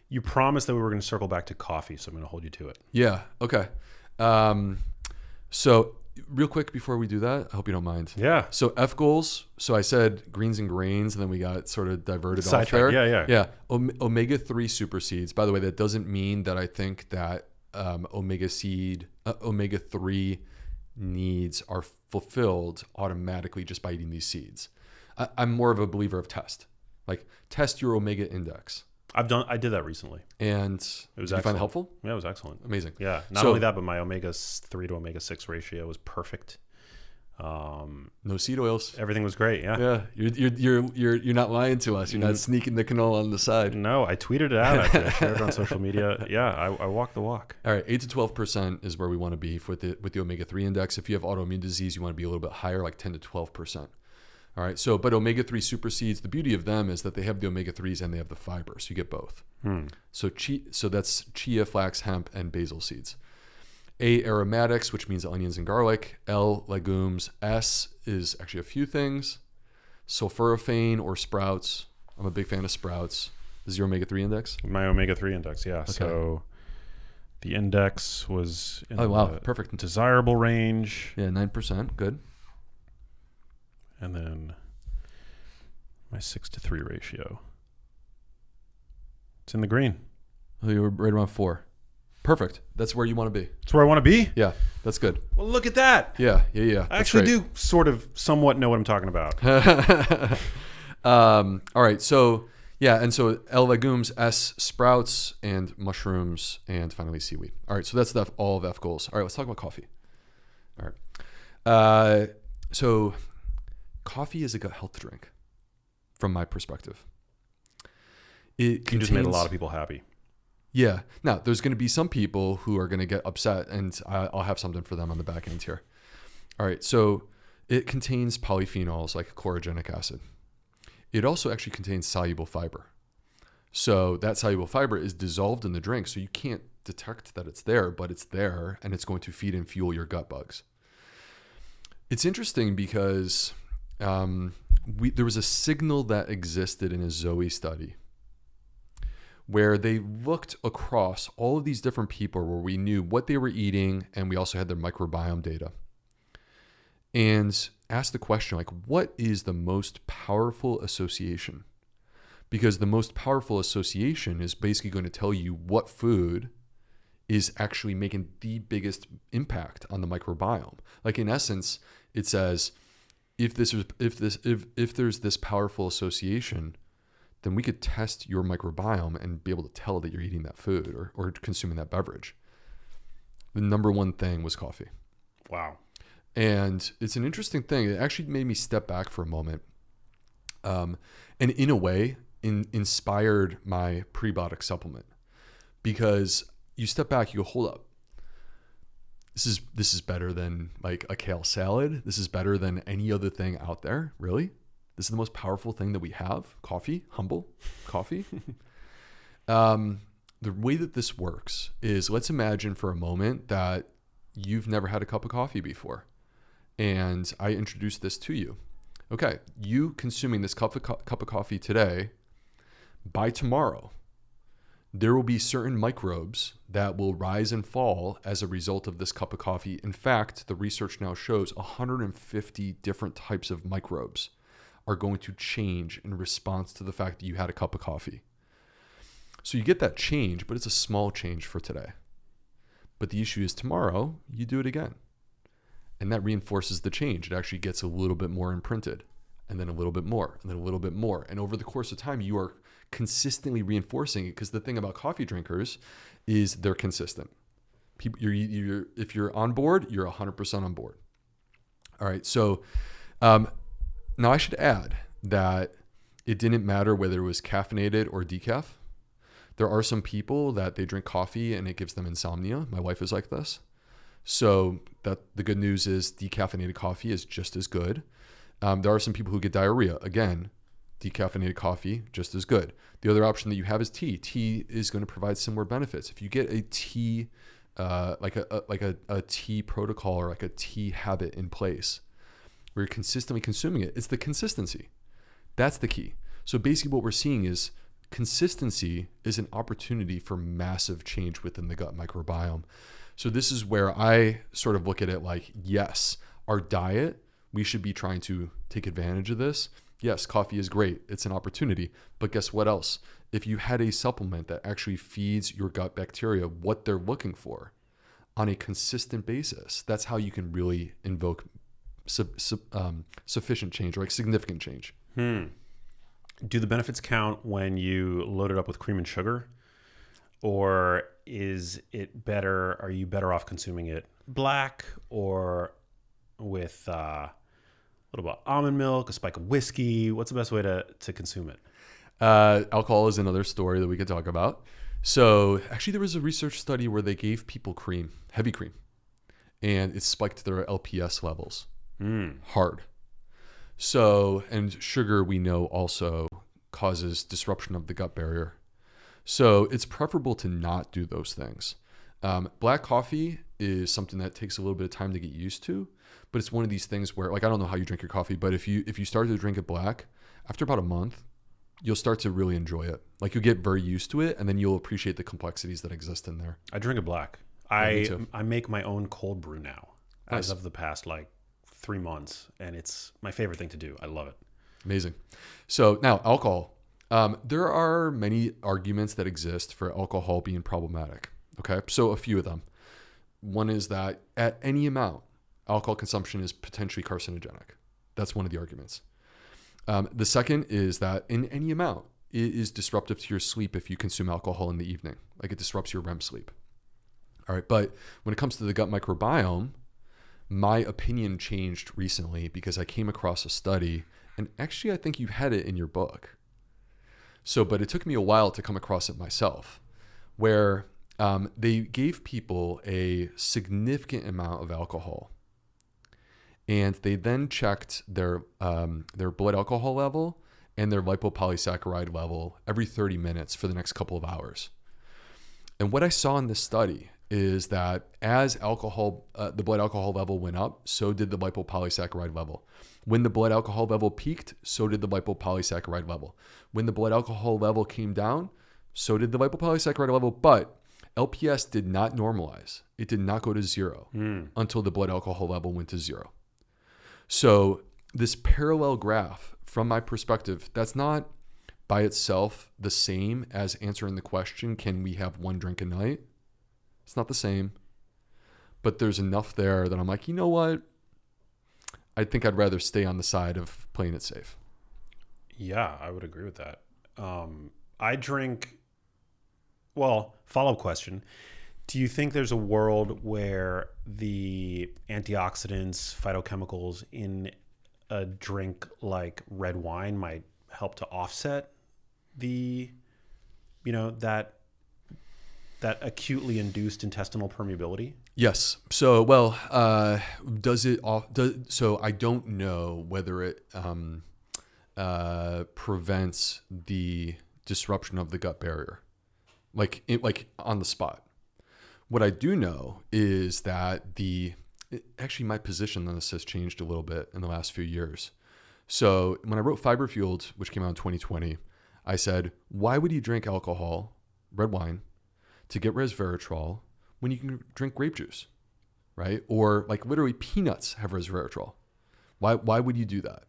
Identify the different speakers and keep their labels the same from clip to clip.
Speaker 1: You promised that we were going to circle back to coffee, so I'm going to hold you to it.
Speaker 2: Yeah. Okay. So real quick before we do that, I hope you don't mind.
Speaker 1: Yeah.
Speaker 2: So F goals. So I said greens and grains, and then we got sort of diverted off
Speaker 1: Sidetrack.
Speaker 2: there.
Speaker 1: Yeah.
Speaker 2: Omega-3 supersedes. By the way, that doesn't mean that I think that omega-3 needs are fulfilled automatically just by eating these seeds. I'm more of a believer of test. Like test your omega index.
Speaker 1: I did that recently.
Speaker 2: And
Speaker 1: it was
Speaker 2: did you find it helpful?
Speaker 1: Yeah, it was excellent.
Speaker 2: Amazing.
Speaker 1: Yeah. Not only that, but my omega-3 to omega-6 ratio was perfect.
Speaker 2: No seed oils.
Speaker 1: Everything was great.
Speaker 2: Yeah. You're not lying to us. You're not sneaking the canola on the side.
Speaker 1: No, I tweeted it out after I shared it on social media. Yeah, I walked the walk.
Speaker 2: All right, 8 to 12% is where we want to be with the omega-3 index. If you have autoimmune disease, you want to be a little bit higher, like 10 to 12%. All right, but omega-3 supersedes. The beauty of them is that they have the omega-3s and they have the fiber, so you get both. So that's chia, flax, hemp, and basil seeds. A, aromatics, which means onions and garlic. L, legumes. S is actually a few things. Sulforaphane or sprouts. I'm a big fan of sprouts. This is your omega-3 index?
Speaker 1: My omega-3 index, yeah. Okay. So the index was in the
Speaker 2: perfect
Speaker 1: desirable range.
Speaker 2: Yeah, 9%. Good.
Speaker 1: And then my 6-to-3 ratio. It's in the green.
Speaker 2: Oh, you were right around 4. Perfect. That's where you want to be.
Speaker 1: That's where I want to be?
Speaker 2: Yeah, that's good.
Speaker 1: Well, look at that.
Speaker 2: Yeah.
Speaker 1: I actually do sort of somewhat know what I'm talking about.
Speaker 2: All right. So, yeah. And so L, legumes, S, sprouts, and mushrooms, and finally seaweed. All right. So that's all of F goals. All right. Let's talk about coffee. All right. So coffee is a gut health drink from my perspective.
Speaker 1: You just made a lot of people happy.
Speaker 2: Yeah. Now, there's going to be some people who are going to get upset, and I'll have something for them on the back end here. All right. So it contains polyphenols like chlorogenic acid. It also actually contains soluble fiber. So that soluble fiber is dissolved in the drink, so you can't detect that it's there, but it's there, and it's going to feed and fuel your gut bugs. It's interesting because there was a signal that existed in a Zoe study where they looked across all of these different people where we knew what they were eating, and we also had their microbiome data, and asked the question, like, what is the most powerful association? Because the most powerful association is basically going to tell you what food is actually making the biggest impact on the microbiome. Like, in essence, it says if there's this powerful association, then we could test your microbiome and be able to tell that you're eating that food or consuming that beverage. The number one thing was coffee.
Speaker 1: Wow.
Speaker 2: And it's an interesting thing. It actually made me step back for a moment. And in a way, inspired my prebiotic supplement. Because you step back, you go, hold up. This is better than like a kale salad. This is better than any other thing out there. Really? This is the most powerful thing that we have. Coffee, humble coffee. The way that this works is, let's imagine for a moment that you've never had a cup of coffee before. And I introduce this to you. Okay, you consuming this cup of coffee today, by tomorrow, there will be certain microbes that will rise and fall as a result of this cup of coffee. In fact, the research now shows 150 different types of microbes are going to change in response to the fact that you had a cup of coffee. So you get that change, but it's a small change for today. But the issue is tomorrow, you do it again. And that reinforces the change. It actually gets a little bit more imprinted, and then a little bit more, and then a little bit more. And over the course of time, you are consistently reinforcing it, because the thing about coffee drinkers is they're consistent. If you're on board, you're 100% on board. All right, so now I should add that it didn't matter whether it was caffeinated or decaf. There are some people that they drink coffee and it gives them insomnia. My wife is like this. So that the good news is decaffeinated coffee is just as good. There are some people who get diarrhea. Again, decaffeinated coffee, just as good. The other option that you have is tea. Tea is going to provide similar benefits. If you get a tea, like a tea protocol or like a tea habit in place, where you're consistently consuming it, it's the consistency. That's the key. So basically what we're seeing is consistency is an opportunity for massive change within the gut microbiome. So this is where I sort of look at it like, yes, our diet, we should be trying to take advantage of this. Yes, coffee is great. It's an opportunity. But guess what else? If you had a supplement that actually feeds your gut bacteria what they're looking for on a consistent basis, that's how you can really invoke sufficient change or like significant change.
Speaker 1: Do the benefits count when you load it up with cream and sugar? Or is it better? Are you better off consuming it black or with a little bit of almond milk, a spike of whiskey? What's the best way to consume it?
Speaker 2: Alcohol is another story that we could talk about. So actually there was a research study where they gave people cream, heavy cream, and it spiked their LPS levels hard. So, and sugar we know also causes disruption of the gut barrier. So it's preferable to not do those things. Black coffee is something that takes a little bit of time to get used to, but it's one of these things where, like, I don't know how you drink your coffee, but if you start to drink it black, after about a month, you'll start to really enjoy it. Like, you'll get very used to it, and then you'll appreciate the complexities that exist in there.
Speaker 1: I drink it black.
Speaker 2: Me
Speaker 1: I make my own cold brew now, as of the past 3 months, and it's my favorite thing to do. I love it.
Speaker 2: Amazing. So now alcohol. There are many arguments that exist for alcohol being problematic. Okay, so a few of them. One is that at any amount, alcohol consumption is potentially carcinogenic. That's one of the arguments. The second is that in any amount, it is disruptive to your sleep if you consume alcohol in the evening. Like, it disrupts your REM sleep. All right, but when it comes to the gut microbiome, my opinion changed recently because I came across a study, and actually I think you had it in your book. So, but it took me a while to come across it myself, where they gave people a significant amount of alcohol, and they then checked their blood alcohol level and their lipopolysaccharide level every 30 minutes for the next couple of hours. And what I saw in this study is that as the blood alcohol level went up, so did the lipopolysaccharide level. When the blood alcohol level peaked, so did the lipopolysaccharide level. When the blood alcohol level came down, so did the lipopolysaccharide level, but LPS did not normalize. It did not go to zero until the blood alcohol level went to zero. So this parallel graph, from my perspective, that's not by itself the same as answering the question, can we have one drink a night? It's not the same, but there's enough there that I'm like, you know what? I think I'd rather stay on the side of playing it safe.
Speaker 1: Yeah, I would agree with that. I drink, follow-up question. Do you think there's a world where the antioxidants, phytochemicals in a drink like red wine might help to offset the, that acutely induced intestinal permeability?
Speaker 2: Yes. So, so I don't know whether it prevents the disruption of the gut barrier, like on the spot. What I do know is that actually my position on this has changed a little bit in the last few years. So when I wrote Fiber Fueled, which came out in 2020, I said, why would you drink alcohol, red wine, to get resveratrol when you can drink grape juice, right? Or like literally peanuts have resveratrol. Why would you do that?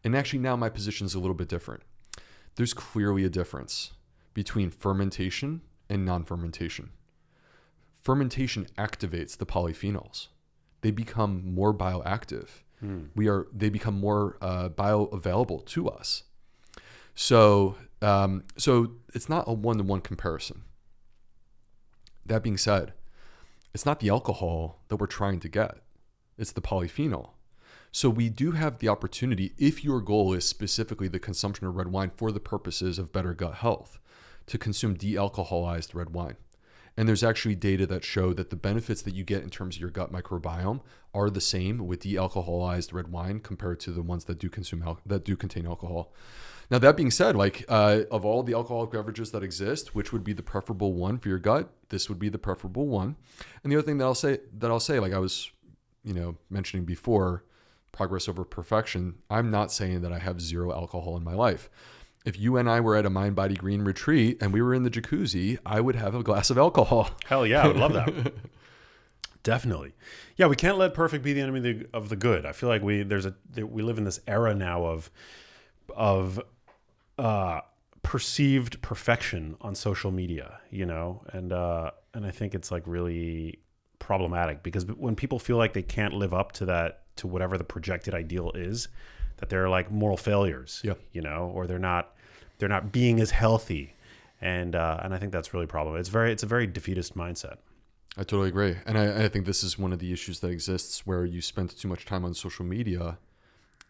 Speaker 2: And actually now my position is a little bit different. There's clearly a difference between fermentation and non-fermentation. Fermentation activates the polyphenols. They become more bioactive. They become more bioavailable to us. So it's not a one-to-one comparison. That being said, it's not the alcohol that we're trying to get. It's the polyphenol. So we do have the opportunity, if your goal is specifically the consumption of red wine for the purposes of better gut health, to consume de-alcoholized red wine. And there's actually data that show that the benefits that you get in terms of your gut microbiome are the same with de-alcoholized red wine compared to the ones that do contain alcohol. Now, that being said, of all the alcoholic beverages that exist, which would be the preferable one for your gut? This would be the preferable one. And the other thing that I'll say, like I was, mentioning before, progress over perfection. I'm not saying that I have zero alcohol in my life. If you and I were at a Mind Body Green retreat and we were in the jacuzzi, I would have a glass of alcohol.
Speaker 1: Hell yeah, I would love that. Definitely. Yeah, we can't let perfect be the enemy of the good. I feel like we live in this era now of perceived perfection on social media, you know, and I think it's like really problematic, because when people feel like they can't live up to whatever the projected ideal is, that they're like moral failures, you know, or they're not being as healthy, and I think that's really problematic. It's a very defeatist mindset.
Speaker 2: I totally agree. And I think this is one of the issues that exists, where you spend too much time on social media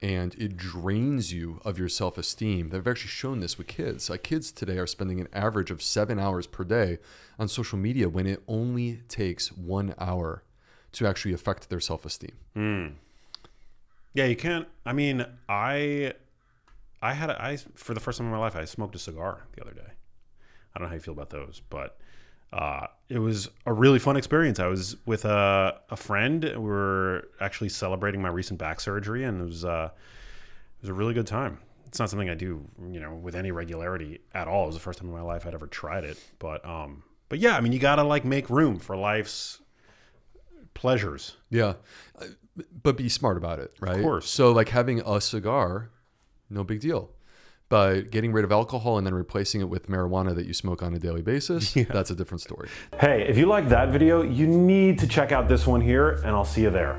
Speaker 2: and it drains you of your self-esteem. They've actually shown this with kids. Like, kids today are spending an average of 7 hours per day on social media, when it only takes 1 hour to actually affect their self-esteem.
Speaker 1: Yeah, you can't. I mean, I for the first time in my life, I smoked a cigar the other day. I don't know how you feel about those, but it was a really fun experience. I was with a friend. We were actually celebrating my recent back surgery, and it was a really good time. It's not something I do, you know, with any regularity at all. It was the first time in my life I'd ever tried it. But yeah, I mean, you gotta like make room for life's pleasures.
Speaker 2: Yeah, but be smart about it, right?
Speaker 1: Of course.
Speaker 2: So like having a cigar, no big deal. But getting rid of alcohol and then replacing it with marijuana that you smoke on a daily basis, that's a different story.
Speaker 1: Hey, if you liked that video, you need to check out this one here, and I'll see you there.